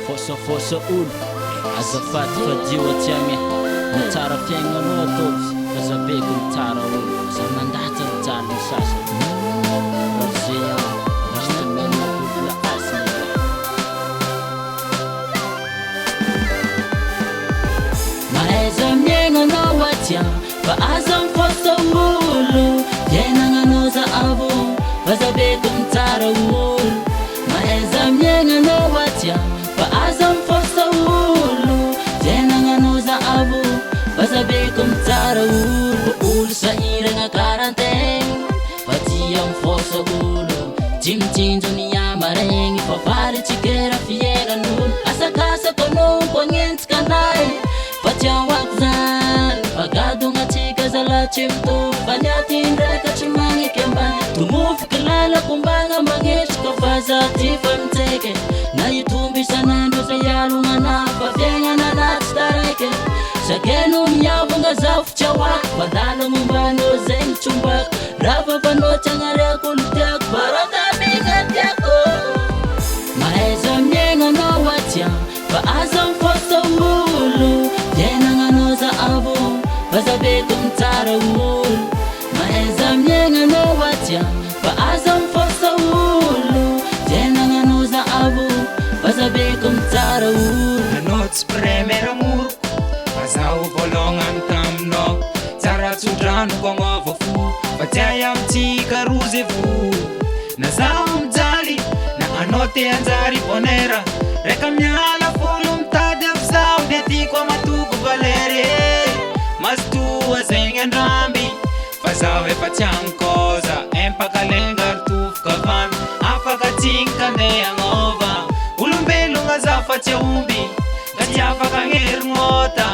Fosa olo azafady fadio atiagny mitsara fiaignanao ataovy fazabeko mitsara olo za mandata mitsara ny sasany Rosea rasta mena double asina Maeza miaignanao atia fa aza mifosa olo fiaignanao za avo fazabeko mitsara olo Maeza miaignanao atia Aza mifosa olo fiaignanao za avo fazabeko mitsara olo sahiragna karantegna fa tia mifosa olo tsy mitsinjo ny amaregny fa faritsikera fiaignan'olo asakasako anao koagnentsika anay fa tsy ahoako zany fagadognatsika zala tsy mitovy fa ny aty ndraika tsy magneky ambany tomofiky lalako mbagna magnetrika fa za ty fa mitsaiky na itomby isan'andro za ialogna fa fiaignana anaty taraiky sakeno miavagna za tsy ahoako fa lalagna ombanao zay mitsombako raha fafanao tsy agnariako olo tiako barotabika tiako Maeza miaignanao atia fa aza mifosa olo fiaignanao za avo fazabeko mitsara olo Maeza miaignanao atia fa aza mifosa olo fiaignanao za avo fazabeko mitsara olo Anao tsy premier amour fa zaho vologna amitaminao tsara tsodrano kognova fo fa tiay amitsika rozevo na zaho mijaly na anao te anjary bonera reka miala folo mitady avy zaho de tiako amatoko valery mazotoa zegny andramby fa zaho efa tsy ankoza empakalenga ritofoka vamy afaka tsinka ndeha agnova olombelogna za fa tsy aomby ka tsy afaka agnerigna ota